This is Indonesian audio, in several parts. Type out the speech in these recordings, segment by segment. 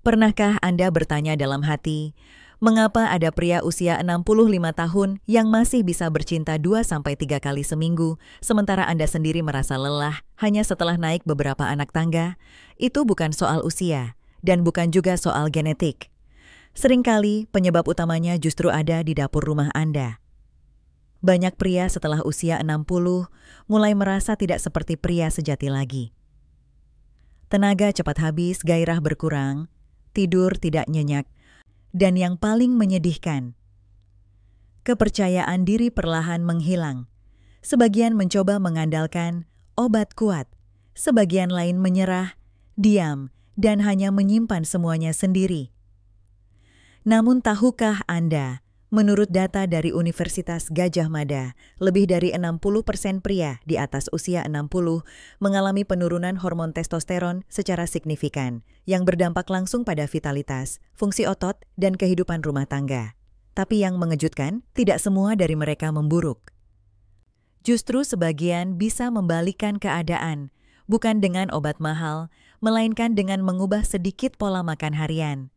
Pernahkah Anda bertanya dalam hati, mengapa ada pria usia 65 tahun yang masih bisa bercinta 2-3 kali seminggu, sementara Anda sendiri merasa lelah hanya setelah naik beberapa anak tangga? Itu bukan soal usia, dan bukan juga soal genetik. Seringkali penyebab utamanya justru ada di dapur rumah Anda. Banyak pria setelah usia 60 mulai merasa tidak seperti pria sejati lagi. Tenaga cepat habis, gairah berkurang, tidur tidak nyenyak, dan yang paling menyedihkan, kepercayaan diri perlahan menghilang. Sebagian mencoba mengandalkan obat kuat, sebagian lain menyerah, diam, dan hanya menyimpan semuanya sendiri. Namun tahukah Anda, menurut data dari Universitas Gadjah Mada, lebih dari 60% pria di atas usia 60 mengalami penurunan hormon testosteron secara signifikan, yang berdampak langsung pada vitalitas, fungsi otot, dan kehidupan rumah tangga. Tapi yang mengejutkan, tidak semua dari mereka memburuk. Justru sebagian bisa membalikkan keadaan, bukan dengan obat mahal, melainkan dengan mengubah sedikit pola makan harian.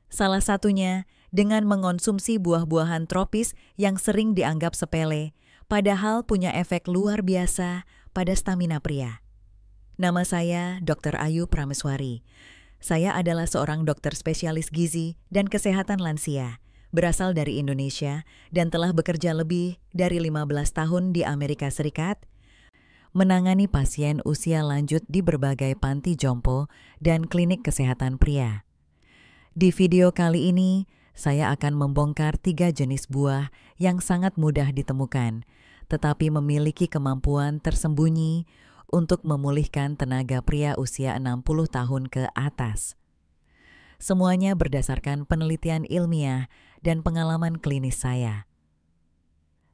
Salah satunya dengan mengonsumsi buah-buahan tropis yang sering dianggap sepele, padahal punya efek luar biasa pada stamina pria. Nama saya Dr. Ayu Prameswari. Saya adalah seorang dokter spesialis gizi dan kesehatan lansia, berasal dari Indonesia dan telah bekerja lebih dari 15 tahun di Amerika Serikat, menangani pasien usia lanjut di berbagai panti jompo dan klinik kesehatan pria. Di video kali ini, saya akan membongkar 3 jenis buah yang sangat mudah ditemukan, tetapi memiliki kemampuan tersembunyi untuk memulihkan tenaga pria usia 60 tahun ke atas. Semuanya berdasarkan penelitian ilmiah dan pengalaman klinis saya.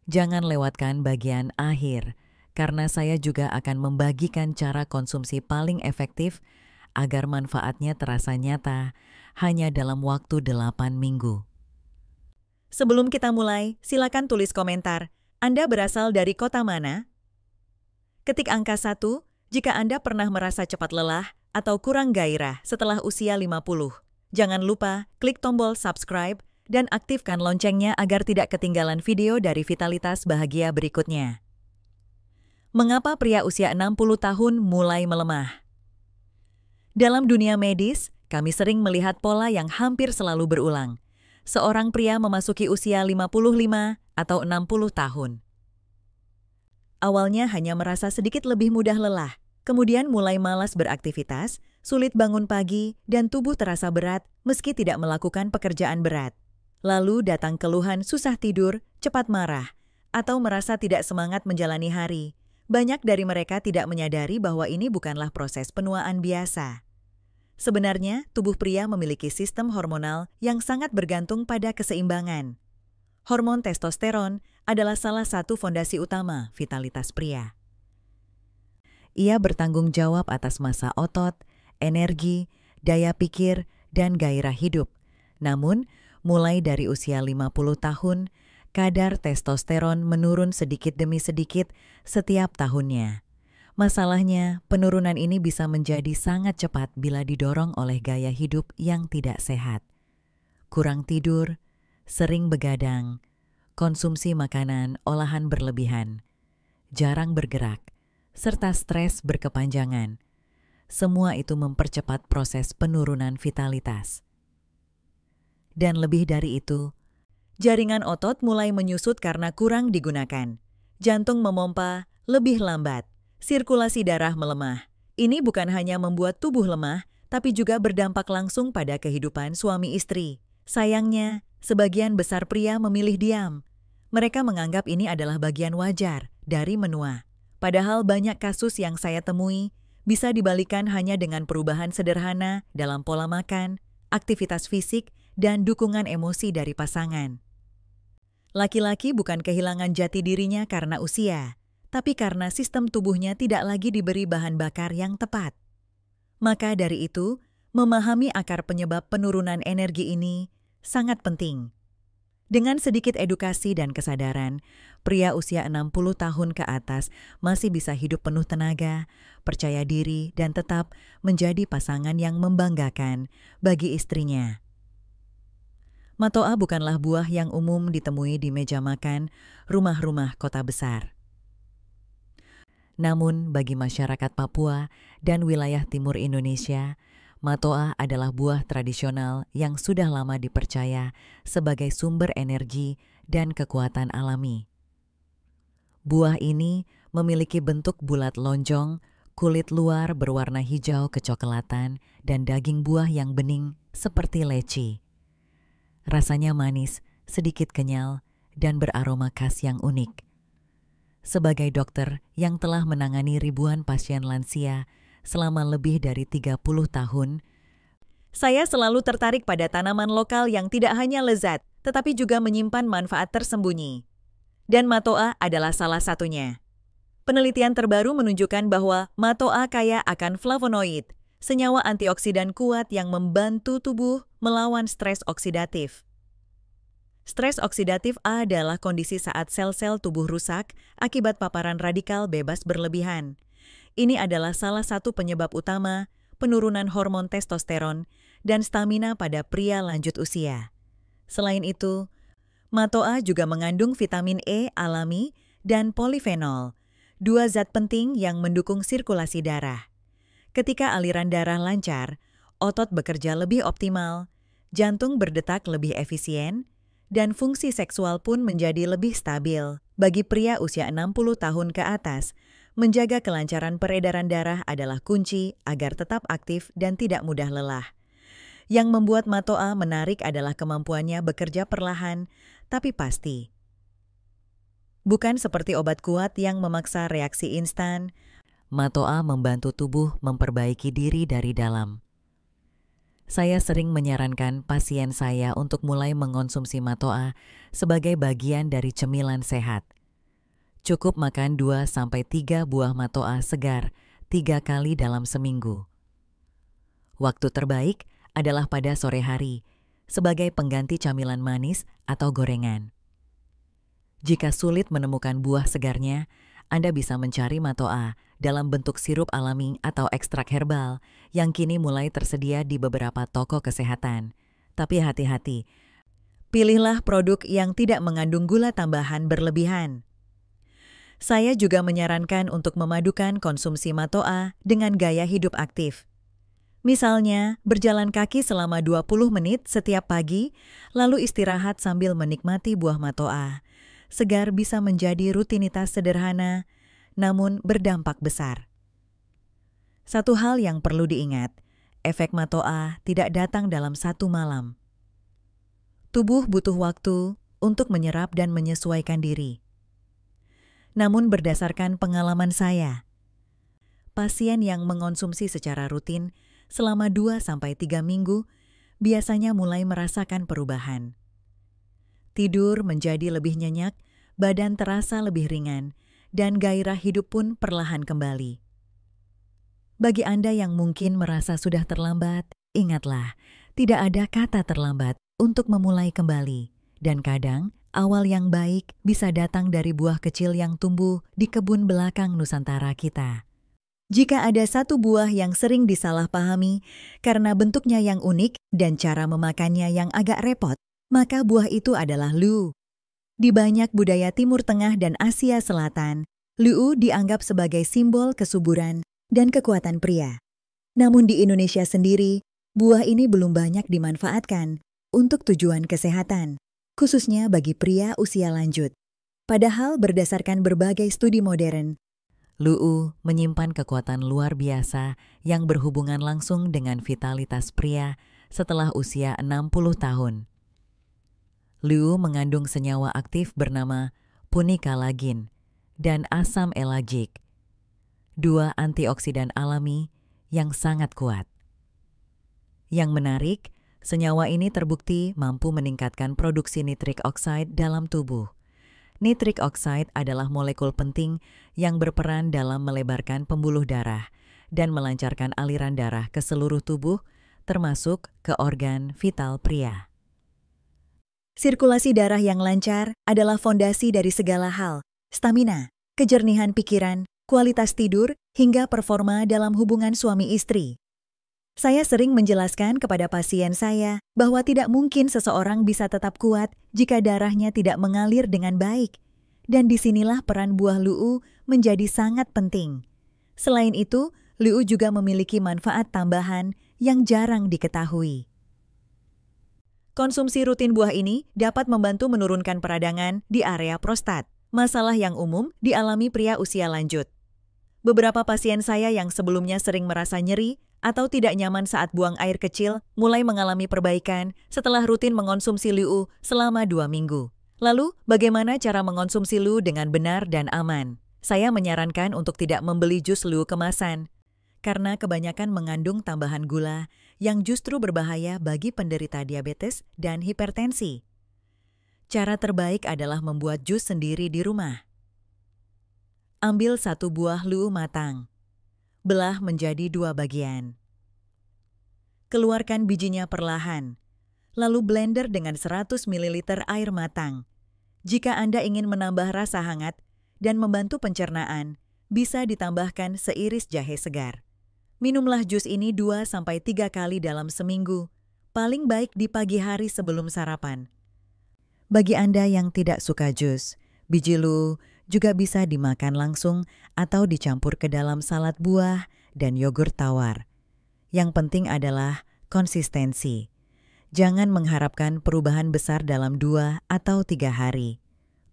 Jangan lewatkan bagian akhir, karena saya juga akan membagikan cara konsumsi paling efektif agar manfaatnya terasa nyata hanya dalam waktu 8 minggu. Sebelum kita mulai, silakan tulis komentar. Anda berasal dari kota mana? Ketik angka 1 jika Anda pernah merasa cepat lelah atau kurang gairah setelah usia 50. Jangan lupa klik tombol subscribe dan aktifkan loncengnya agar tidak ketinggalan video dari Vitalitas Bahagia berikutnya. Mengapa pria usia 60 tahun mulai melemah? Dalam dunia medis, kami sering melihat pola yang hampir selalu berulang. Seorang pria memasuki usia 55 atau 60 tahun. Awalnya hanya merasa sedikit lebih mudah lelah, kemudian mulai malas beraktivitas, sulit bangun pagi, dan tubuh terasa berat meski tidak melakukan pekerjaan berat. Lalu datang keluhan susah tidur, cepat marah, atau merasa tidak semangat menjalani hari. Banyak dari mereka tidak menyadari bahwa ini bukanlah proses penuaan biasa. Sebenarnya, tubuh pria memiliki sistem hormonal yang sangat bergantung pada keseimbangan. Hormon testosteron adalah salah satu fondasi utama vitalitas pria. Ia bertanggung jawab atas massa otot, energi, daya pikir, dan gairah hidup. Namun, mulai dari usia 50 tahun, kadar testosteron menurun sedikit demi sedikit setiap tahunnya. Masalahnya, penurunan ini bisa menjadi sangat cepat bila didorong oleh gaya hidup yang tidak sehat. Kurang tidur, sering begadang, konsumsi makanan olahan berlebihan, jarang bergerak, serta stres berkepanjangan. Semua itu mempercepat proses penurunan vitalitas. Dan lebih dari itu, jaringan otot mulai menyusut karena kurang digunakan. Jantung memompa lebih lambat. Sirkulasi darah melemah. Ini bukan hanya membuat tubuh lemah, tapi juga berdampak langsung pada kehidupan suami istri. Sayangnya, sebagian besar pria memilih diam. Mereka menganggap ini adalah bagian wajar dari menua. Padahal banyak kasus yang saya temui bisa dibalikan hanya dengan perubahan sederhana dalam pola makan, aktivitas fisik, dan dukungan emosi dari pasangan. Laki-laki bukan kehilangan jati dirinya karena usia, tapi karena sistem tubuhnya tidak lagi diberi bahan bakar yang tepat. Maka dari itu, memahami akar penyebab penurunan energi ini sangat penting. Dengan sedikit edukasi dan kesadaran, Pria usia 60 tahun ke atas masih bisa hidup penuh tenaga, percaya diri, dan tetap menjadi pasangan yang membanggakan bagi istrinya. Matoa bukanlah buah yang umum ditemui di meja makan rumah-rumah kota besar. Namun bagi masyarakat Papua dan wilayah timur Indonesia, matoa adalah buah tradisional yang sudah lama dipercaya sebagai sumber energi dan kekuatan alami. Buah ini memiliki bentuk bulat lonjong, kulit luar berwarna hijau kecoklatan, dan daging buah yang bening seperti leci. Rasanya manis, sedikit kenyal, dan beraroma khas yang unik. Sebagai dokter yang telah menangani ribuan pasien lansia selama lebih dari 30 tahun, saya selalu tertarik pada tanaman lokal yang tidak hanya lezat, tetapi juga menyimpan manfaat tersembunyi. Dan matoa adalah salah satunya. Penelitian terbaru menunjukkan bahwa matoa kaya akan flavonoid, senyawa antioksidan kuat yang membantu tubuh melawan stres oksidatif. Stres oksidatif adalah kondisi saat sel-sel tubuh rusak akibat paparan radikal bebas berlebihan. Ini adalah salah satu penyebab utama penurunan hormon testosteron dan stamina pada pria lanjut usia. Selain itu, matoa juga mengandung vitamin E alami dan polifenol, dua zat penting yang mendukung sirkulasi darah. Ketika aliran darah lancar, otot bekerja lebih optimal, jantung berdetak lebih efisien, dan fungsi seksual pun menjadi lebih stabil. Bagi pria usia 60 tahun ke atas, menjaga kelancaran peredaran darah adalah kunci agar tetap aktif dan tidak mudah lelah. Yang membuat matoa menarik adalah kemampuannya bekerja perlahan, tapi pasti. Bukan seperti obat kuat yang memaksa reaksi instan, matoa membantu tubuh memperbaiki diri dari dalam. Saya sering menyarankan pasien saya untuk mulai mengonsumsi matoa sebagai bagian dari cemilan sehat. Cukup makan 2-3 buah matoa segar 3 kali dalam seminggu. Waktu terbaik adalah pada sore hari, sebagai pengganti camilan manis atau gorengan. Jika sulit menemukan buah segarnya, Anda bisa mencari matoa dalam bentuk sirup alami atau ekstrak herbal yang kini mulai tersedia di beberapa toko kesehatan. Tapi hati-hati, pilihlah produk yang tidak mengandung gula tambahan berlebihan. Saya juga menyarankan untuk memadukan konsumsi matoa dengan gaya hidup aktif. Misalnya, berjalan kaki selama 20 menit setiap pagi, lalu istirahat sambil menikmati buah matoa. Segar bisa menjadi rutinitas sederhana, namun berdampak besar. Satu hal yang perlu diingat, efek matoa tidak datang dalam satu malam. Tubuh butuh waktu untuk menyerap dan menyesuaikan diri. Namun berdasarkan pengalaman saya, pasien yang mengonsumsi secara rutin selama 2-3 minggu biasanya mulai merasakan perubahan. Tidur menjadi lebih nyenyak, badan terasa lebih ringan, dan gairah hidup pun perlahan kembali. Bagi Anda yang mungkin merasa sudah terlambat, ingatlah, tidak ada kata terlambat untuk memulai kembali. Dan kadang, awal yang baik bisa datang dari buah kecil yang tumbuh di kebun belakang Nusantara kita. Jika ada satu buah yang sering disalahpahami karena bentuknya yang unik dan cara memakannya yang agak repot, maka buah itu adalah lu. Di banyak budaya Timur Tengah dan Asia Selatan, lu dianggap sebagai simbol kesuburan dan kekuatan pria. Namun di Indonesia sendiri, buah ini belum banyak dimanfaatkan untuk tujuan kesehatan, khususnya bagi pria usia lanjut. Padahal berdasarkan berbagai studi modern, lu menyimpan kekuatan luar biasa yang berhubungan langsung dengan vitalitas pria setelah usia 60 tahun. Lu mengandung senyawa aktif bernama punikalagin dan asam elagik, dua antioksidan alami yang sangat kuat. Yang menarik, senyawa ini terbukti mampu meningkatkan produksi nitrik oksida dalam tubuh. Nitrik oksida adalah molekul penting yang berperan dalam melebarkan pembuluh darah dan melancarkan aliran darah ke seluruh tubuh, termasuk ke organ vital pria. Sirkulasi darah yang lancar adalah fondasi dari segala hal, stamina, kejernihan pikiran, kualitas tidur, hingga performa dalam hubungan suami istri. Saya sering menjelaskan kepada pasien saya bahwa tidak mungkin seseorang bisa tetap kuat jika darahnya tidak mengalir dengan baik. Dan disinilah peran buah lu'u menjadi sangat penting. Selain itu, lu'u juga memiliki manfaat tambahan yang jarang diketahui. Konsumsi rutin buah ini dapat membantu menurunkan peradangan di area prostat, masalah yang umum dialami pria usia lanjut. Beberapa pasien saya yang sebelumnya sering merasa nyeri atau tidak nyaman saat buang air kecil mulai mengalami perbaikan setelah rutin mengonsumsi lu'u selama 2 minggu. Lalu, bagaimana cara mengonsumsi lu'u dengan benar dan aman? Saya menyarankan untuk tidak membeli jus lu'u kemasan, karena kebanyakan mengandung tambahan gula yang justru berbahaya bagi penderita diabetes dan hipertensi. Cara terbaik adalah membuat jus sendiri di rumah. Ambil 1 buah lu'u matang. Belah menjadi 2 bagian. Keluarkan bijinya perlahan, lalu blender dengan 100 ml air matang. Jika Anda ingin menambah rasa hangat dan membantu pencernaan, bisa ditambahkan seiris jahe segar. Minumlah jus ini 2-3 kali dalam seminggu, paling baik di pagi hari sebelum sarapan. Bagi Anda yang tidak suka jus, biji lu'u juga bisa dimakan langsung atau dicampur ke dalam salad buah dan yogurt tawar. Yang penting adalah konsistensi. Jangan mengharapkan perubahan besar dalam 2 atau 3 hari.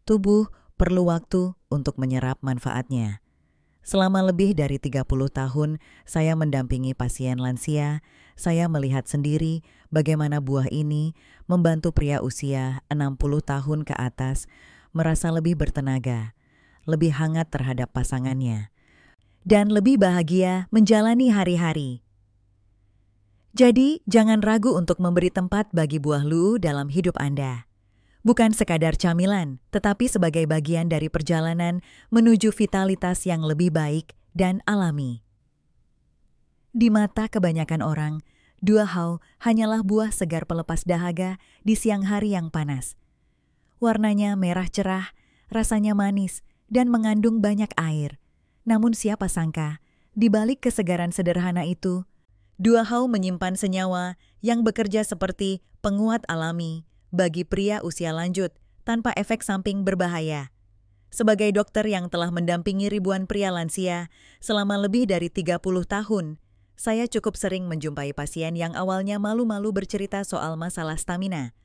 Tubuh perlu waktu untuk menyerap manfaatnya. Selama lebih dari 30 tahun saya mendampingi pasien lansia, saya melihat sendiri bagaimana buah ini membantu pria usia 60 tahun ke atas merasa lebih bertenaga, lebih hangat terhadap pasangannya, dan lebih bahagia menjalani hari-hari. Jadi, jangan ragu untuk memberi tempat bagi buah lu'u dalam hidup Anda. Bukan sekadar camilan, tetapi sebagai bagian dari perjalanan menuju vitalitas yang lebih baik dan alami. Di mata kebanyakan orang, dua hau hanyalah buah segar pelepas dahaga di siang hari yang panas. Warnanya merah cerah, rasanya manis, dan mengandung banyak air. Namun siapa sangka, di balik kesegaran sederhana itu, dua hau menyimpan senyawa yang bekerja seperti penguat alami bagi pria usia lanjut tanpa efek samping berbahaya. Sebagai dokter yang telah mendampingi ribuan pria lansia selama lebih dari 30 tahun, saya cukup sering menjumpai pasien yang awalnya malu-malu bercerita soal masalah stamina,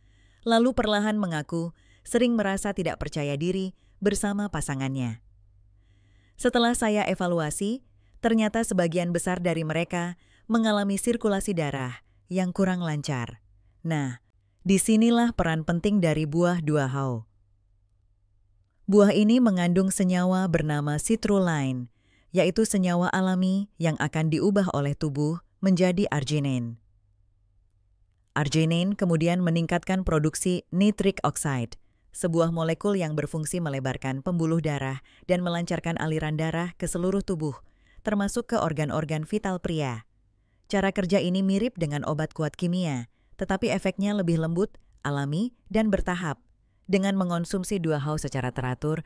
lalu perlahan mengaku sering merasa tidak percaya diri bersama pasangannya. Setelah saya evaluasi, ternyata sebagian besar dari mereka mengalami sirkulasi darah yang kurang lancar. Nah, disinilah peran penting dari buah dua hau. Buah ini mengandung senyawa bernama citrulline, yaitu senyawa alami yang akan diubah oleh tubuh menjadi arginin. Arginin kemudian meningkatkan produksi nitric oxide, sebuah molekul yang berfungsi melebarkan pembuluh darah dan melancarkan aliran darah ke seluruh tubuh, termasuk ke organ-organ vital pria. Cara kerja ini mirip dengan obat kuat kimia, tetapi efeknya lebih lembut, alami, dan bertahap. Dengan mengonsumsi dua hau secara teratur,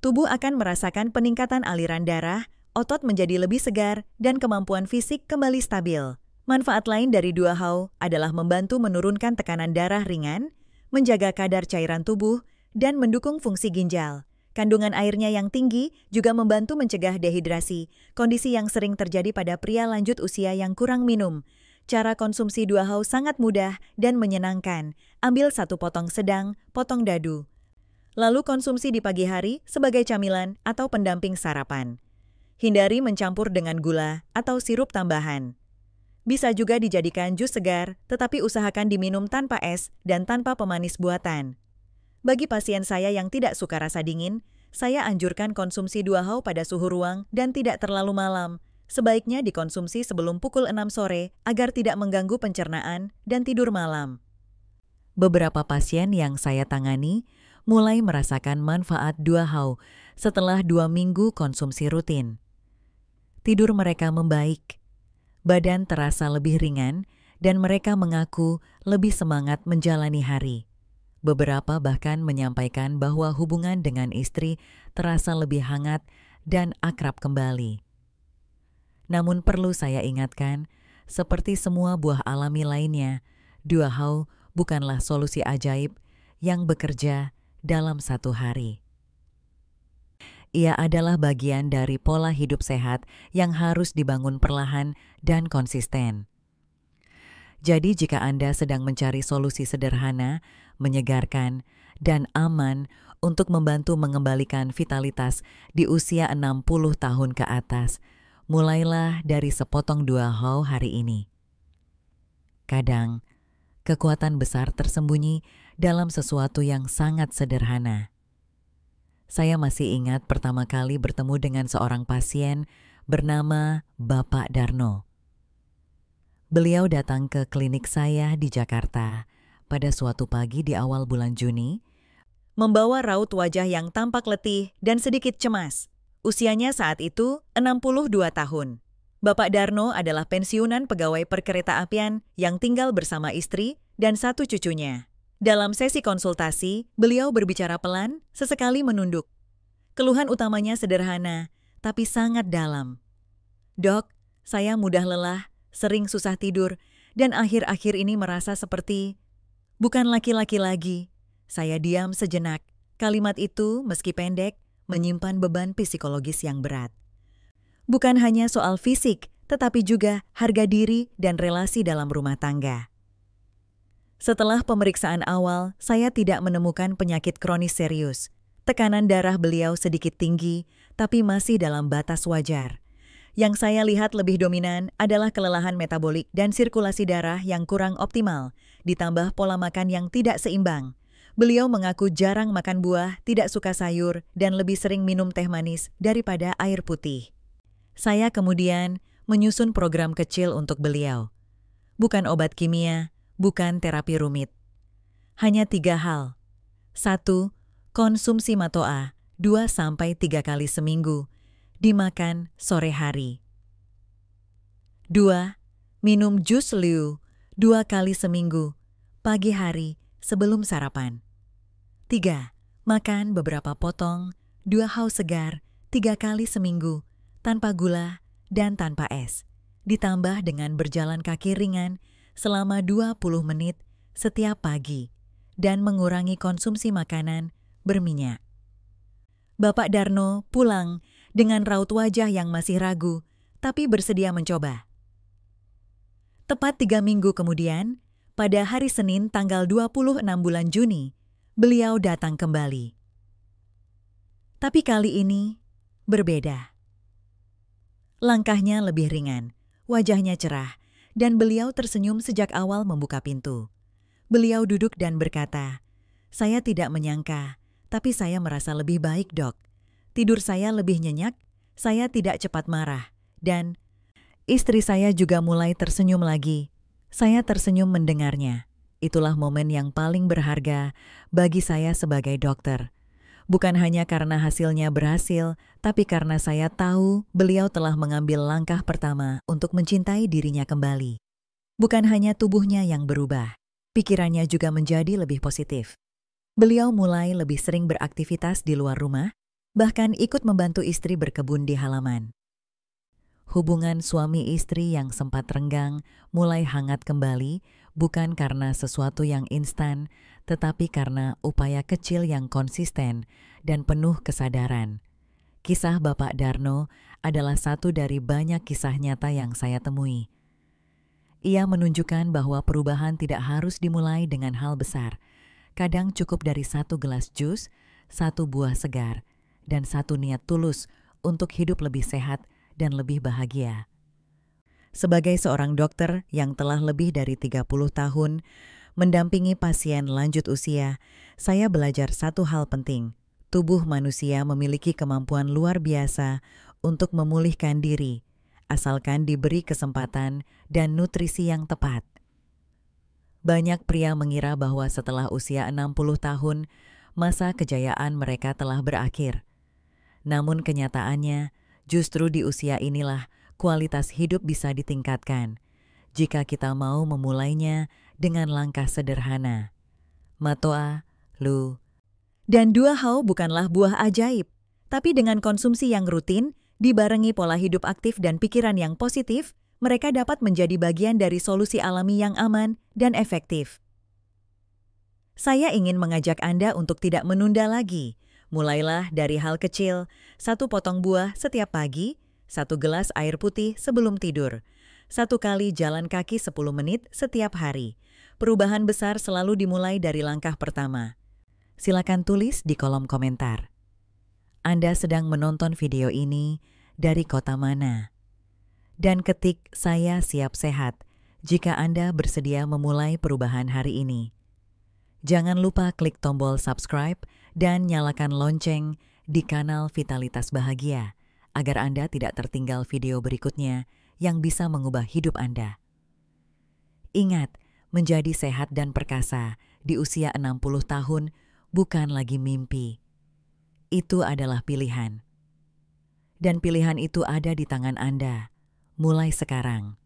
tubuh akan merasakan peningkatan aliran darah, otot menjadi lebih segar, dan kemampuan fisik kembali stabil. Manfaat lain dari dua hau adalah membantu menurunkan tekanan darah ringan, menjaga kadar cairan tubuh, dan mendukung fungsi ginjal. Kandungan airnya yang tinggi juga membantu mencegah dehidrasi, kondisi yang sering terjadi pada pria lanjut usia yang kurang minum. Cara konsumsi dua hau sangat mudah dan menyenangkan. Ambil 1 potong sedang, potong dadu. Lalu konsumsi di pagi hari sebagai camilan atau pendamping sarapan. Hindari mencampur dengan gula atau sirup tambahan. Bisa juga dijadikan jus segar, tetapi usahakan diminum tanpa es dan tanpa pemanis buatan. Bagi pasien saya yang tidak suka rasa dingin, saya anjurkan konsumsi dua hau pada suhu ruang dan tidak terlalu malam. Sebaiknya dikonsumsi sebelum pukul 6 sore agar tidak mengganggu pencernaan dan tidur malam. Beberapa pasien yang saya tangani mulai merasakan manfaat dua hau setelah 2 minggu konsumsi rutin. Tidur mereka membaik, badan terasa lebih ringan, dan mereka mengaku lebih semangat menjalani hari. Beberapa bahkan menyampaikan bahwa hubungan dengan istri terasa lebih hangat dan akrab kembali. Namun perlu saya ingatkan, seperti semua buah alami lainnya, Dua Hau bukanlah solusi ajaib yang bekerja dalam satu hari. Ia adalah bagian dari pola hidup sehat yang harus dibangun perlahan dan konsisten. Jadi jika Anda sedang mencari solusi sederhana, menyegarkan, dan aman untuk membantu mengembalikan vitalitas di usia 60 tahun ke atas, mulailah dari sepotong Dua Hau hari ini. Kadang, kekuatan besar tersembunyi dalam sesuatu yang sangat sederhana. Saya masih ingat pertama kali bertemu dengan seorang pasien bernama Bapak Darno. Beliau datang ke klinik saya di Jakarta pada suatu pagi di awal bulan Juni, membawa raut wajah yang tampak letih dan sedikit cemas. Usianya saat itu 62 tahun. Bapak Darno adalah pensiunan pegawai perkeretaapian yang tinggal bersama istri dan 1 cucunya. Dalam sesi konsultasi, beliau berbicara pelan, sesekali menunduk. Keluhan utamanya sederhana, tapi sangat dalam. "Dok, saya mudah lelah, sering susah tidur, dan akhir-akhir ini merasa seperti bukan laki-laki lagi." Saya diam sejenak. Kalimat itu, meski pendek, menyimpan beban psikologis yang berat. Bukan hanya soal fisik, tetapi juga harga diri dan relasi dalam rumah tangga. Setelah pemeriksaan awal, saya tidak menemukan penyakit kronis serius. Tekanan darah beliau sedikit tinggi, tapi masih dalam batas wajar. Yang saya lihat lebih dominan adalah kelelahan metabolik dan sirkulasi darah yang kurang optimal, ditambah pola makan yang tidak seimbang. Beliau mengaku jarang makan buah, tidak suka sayur, dan lebih sering minum teh manis daripada air putih. Saya kemudian menyusun program kecil untuk beliau. Bukan obat kimia, bukan terapi rumit. Hanya 3 hal. 1. Konsumsi Matoa 2-3 kali seminggu. Dimakan sore hari. 2. Minum jus liu 2 kali seminggu, pagi hari sebelum sarapan. 3. Makan beberapa potong 2 hau segar 3 kali seminggu, tanpa gula dan tanpa es, ditambah dengan berjalan kaki ringan selama 20 menit setiap pagi, dan mengurangi konsumsi makanan berminyak. Bapak Darno pulang dengan raut wajah yang masih ragu, tapi bersedia mencoba. Tepat 3 minggu kemudian, pada hari Senin tanggal 26 bulan Juni, beliau datang kembali. Tapi kali ini berbeda. Langkahnya lebih ringan, wajahnya cerah, dan beliau tersenyum sejak awal membuka pintu. Beliau duduk dan berkata, "Saya tidak menyangka, tapi saya merasa lebih baik, Dok. Tidur saya lebih nyenyak, saya tidak cepat marah, dan istri saya juga mulai tersenyum lagi." Saya tersenyum mendengarnya. Itulah momen yang paling berharga bagi saya sebagai dokter. Bukan hanya karena hasilnya berhasil, tapi karena saya tahu beliau telah mengambil langkah pertama untuk mencintai dirinya kembali. Bukan hanya tubuhnya yang berubah, pikirannya juga menjadi lebih positif. Beliau mulai lebih sering beraktivitas di luar rumah, bahkan ikut membantu istri berkebun di halaman. Hubungan suami istri yang sempat renggang mulai hangat kembali, bukan karena sesuatu yang instan, tetapi karena upaya kecil yang konsisten dan penuh kesadaran. Kisah Bapak Darno adalah satu dari banyak kisah nyata yang saya temui. Ia menunjukkan bahwa perubahan tidak harus dimulai dengan hal besar. Kadang cukup dari 1 gelas jus, 1 buah segar, dan 1 niat tulus untuk hidup lebih sehat dan lebih bahagia. Sebagai seorang dokter yang telah lebih dari 30 tahun mendampingi pasien lanjut usia, saya belajar satu hal penting. Tubuh manusia memiliki kemampuan luar biasa untuk memulihkan diri, asalkan diberi kesempatan dan nutrisi yang tepat. Banyak pria mengira bahwa setelah usia 60 tahun, masa kejayaan mereka telah berakhir. Namun kenyataannya, justru di usia inilah kualitas hidup bisa ditingkatkan, jika kita mau memulainya dengan langkah sederhana. Matoa Lu. Dan dua hao bukanlah buah ajaib, tapi dengan konsumsi yang rutin, dibarengi pola hidup aktif dan pikiran yang positif, mereka dapat menjadi bagian dari solusi alami yang aman dan efektif. Saya ingin mengajak Anda untuk tidak menunda lagi. Mulailah dari hal kecil, 1 potong buah setiap pagi, 1 gelas air putih sebelum tidur, 1 kali jalan kaki 10 menit setiap hari. Perubahan besar selalu dimulai dari langkah pertama. Silakan tulis di kolom komentar. Anda sedang menonton video ini dari kota mana? Dan ketik "Saya siap sehat" jika Anda bersedia memulai perubahan hari ini. Jangan lupa klik tombol subscribe dan nyalakan lonceng di kanal Vitalitas Bahagia agar Anda tidak tertinggal video berikutnya yang bisa mengubah hidup Anda. Ingat, menjadi sehat dan perkasa di usia 60 tahun bukan lagi mimpi. Itu adalah pilihan. Dan pilihan itu ada di tangan Anda, mulai sekarang.